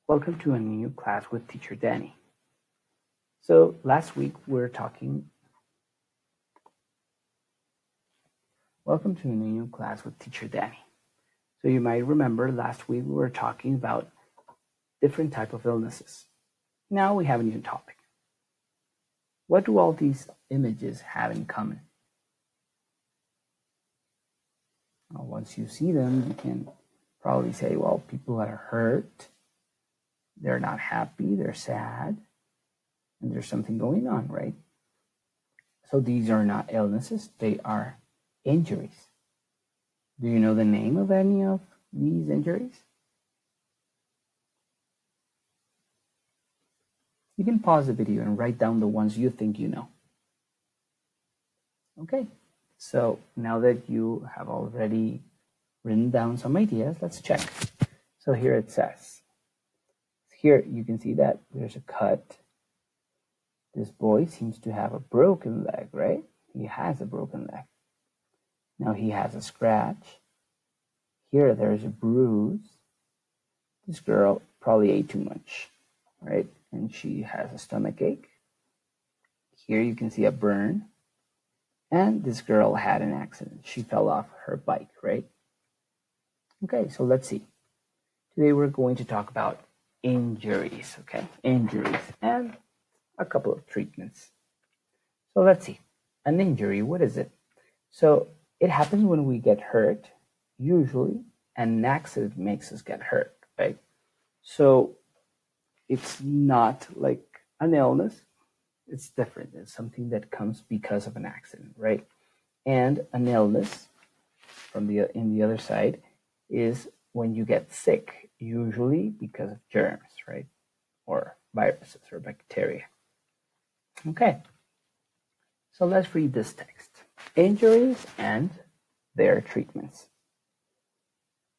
Welcome to a new class with Teacher Danny. So last week we were talking. Welcome to a new class with Teacher Danny. So you might remember last week we were talking about different type of illnesses. Now we have a new topic. What do all these images have in common? Well, once you see them, you can probably say, well, people are hurt, they're not happy, they're sad, and there's something going on, right? So these are not illnesses, they are injuries. Do you know the name of any of these injuries? You can pause the video and write down the ones you think you know. Okay, so now that you have already written down some ideas, let's check. So here it says, here you can see that there's a cut. This boy seems to have a broken leg, right? He has a broken leg. Now he has a scratch. Here there's a bruise. This girl probably ate too much, right? And she has a stomach ache. Here you can see a burn. And this girl had an accident. She fell off her bike, right? Okay, so let's see. Today we're going to talk about injuries, okay? Injuries and a couple of treatments. So let's see. An injury, what is it? So it happens when we get hurt, usually, and an accident makes us get hurt, right? So it's not like an illness. It's different. It's something that comes because of an accident, right? And an illness, in the other side, is when you get sick, usually because of germs, right? Or viruses or bacteria. Okay. So let's read this text. Injuries and their treatments.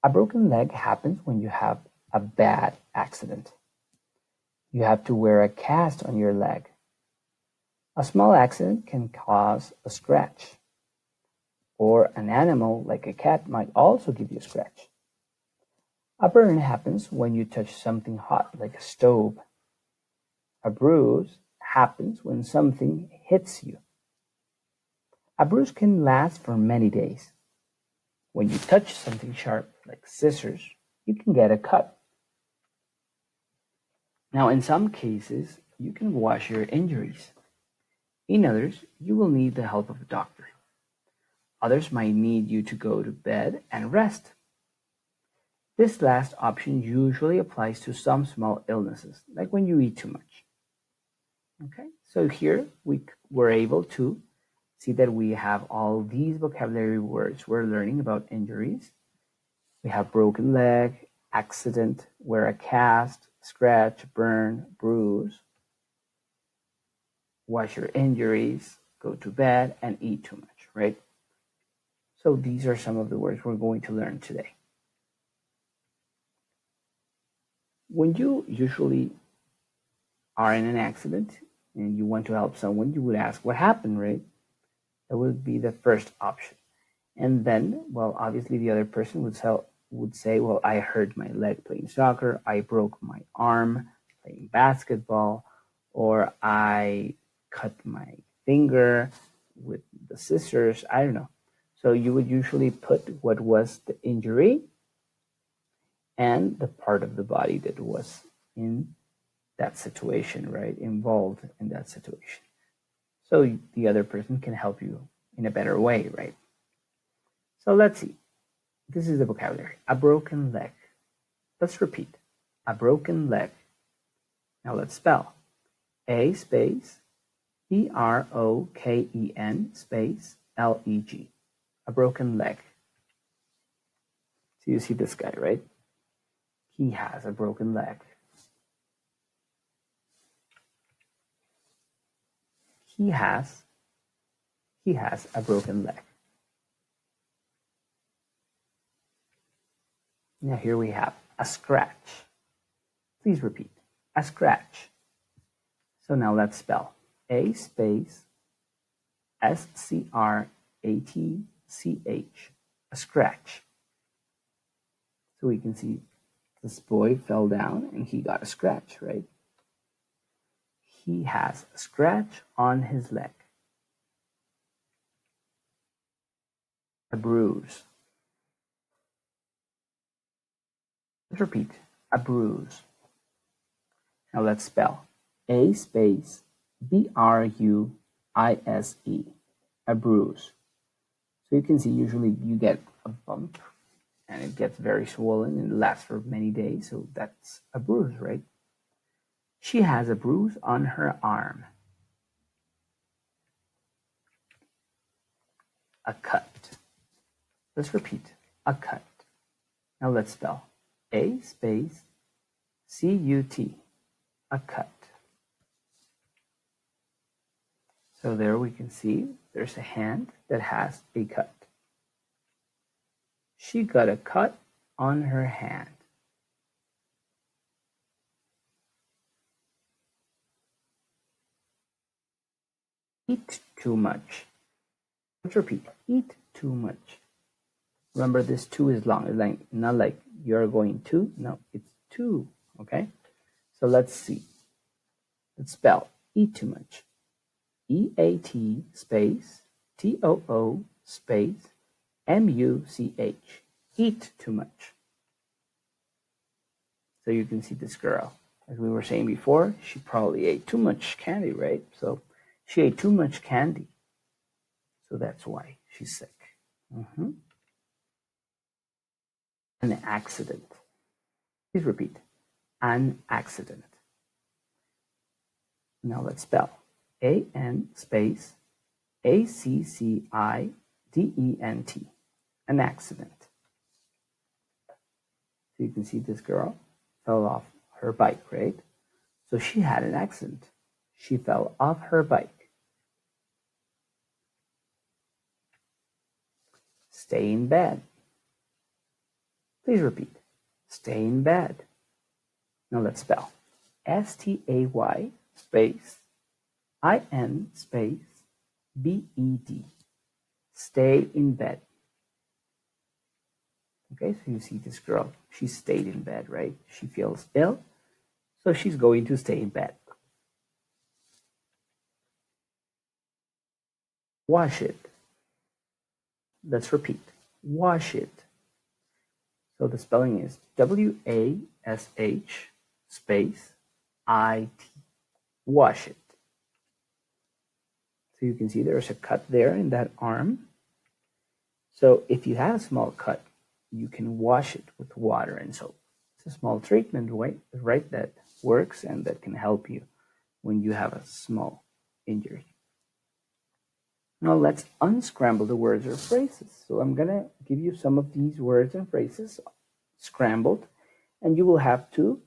A broken leg happens when you have a bad accident. You have to wear a cast on your leg. A small accident can cause a scratch, or an animal like a cat might also give you a scratch. A burn happens when you touch something hot like a stove. A bruise happens when something hits you. A bruise can last for many days. When you touch something sharp like scissors, you can get a cut. Now, in some cases, you can wash your injuries. In others, you will need the help of a doctor. Others might need you to go to bed and rest. This last option usually applies to some small illnesses, like when you eat too much. Okay, so here we were able to see that we have all these vocabulary words. We're learning about injuries. We have broken leg, accident, wear a cast, scratch, burn, bruise, wash your injuries, go to bed, and eat too much, right? So these are some of the words we're going to learn today. When you usually are in an accident and you want to help someone, you would ask what happened, right? That would be the first option. And then, well, obviously the other person would say, well, I hurt my leg playing soccer, I broke my arm playing basketball, or I cut my finger with the scissors, I don't know. So you would usually put what was the injury and the part of the body that was in that situation, right? Involved in that situation. So the other person can help you in a better way, right? So let's see. This is the vocabulary. A broken leg. Let's repeat. A broken leg. Now let's spell. A space E-R-O-K-E-N space L-E-G. A broken leg. So you see this guy, right? He has a broken leg. He has a broken leg. Now here we have a scratch. Please repeat. A scratch. So now let's spell. A space S-C-R-A-T-C-H. A scratch. So we can see This boy fell down and he got a scratch, right? He has a scratch on his leg. A bruise. Let's repeat. A bruise. Now let's spell. A space B-R-U-I-S-E. A bruise. So you can see usually you get a bump and it gets very swollen and lasts for many days. So that's a bruise, right? She has a bruise on her arm. A cut. Let's repeat. A cut. Now let's spell. A space C-U-T. A cut. So there we can see there's a hand that has a cut. She got a cut on her hand. Eat too much. Let's repeat. Eat too much. Remember, this two is long. It's like, not like you're going to. No, it's two. Okay? So let's see. Let's spell eat too much. E-A-T space T-O-O space M-U-C-H. Eat too much. So you can see this girl. As we were saying before, she probably ate too much candy, right? So she ate too much candy. So that's why she's sick. An accident. Please repeat. An accident. Now let's spell. A-N space A-C-C-I-D-E-N-T. An accident. So you can see this girl fell off her bike, right? So she had an accident. She fell off her bike. Stay in bed. Please repeat. Stay in bed. Now let's spell. S-T-A-Y space I-N space B-E-D. Stay in bed. Okay, so you see this girl. She stayed in bed, right? She feels ill, so she's going to stay in bed. Wash it. Let's repeat. Wash it. So the spelling is W-A-S-H space I-T. Wash it. So you can see there's a cut there in that arm. So if you have a small cut, you can wash it with water and soap. It's a small treatment, right, that works and that can help you when you have a small injury. Now let's unscramble the words or phrases. So I'm going to give you some of these words and phrases scrambled, and you will have to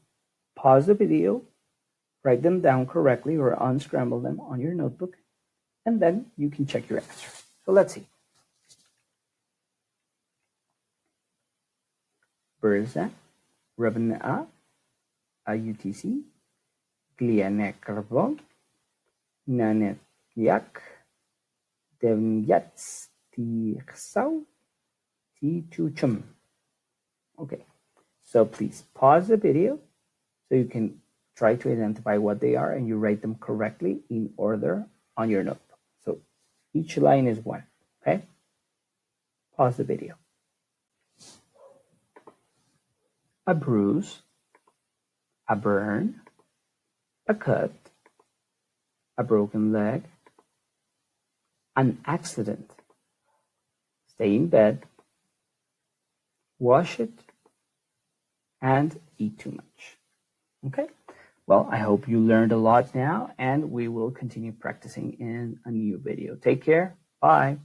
pause the video, write them down correctly or unscramble them on your notebook, and then you can check your answer. So let's see. Berza, Rabna, AUTC, Glianekarbo, Nanetyak, Devnyats, Tiksau, Tichuchum. Okay, so please pause the video so you can try to identify what they are and you write them correctly in order on your notebook. So each line is one, okay? Pause the video. A bruise, a burn, a cut, a broken leg, an accident, stay in bed, wash it, and eat too much. Okay? Well, I hope you learned a lot now, and we will continue practicing in a new video. Take care. Bye.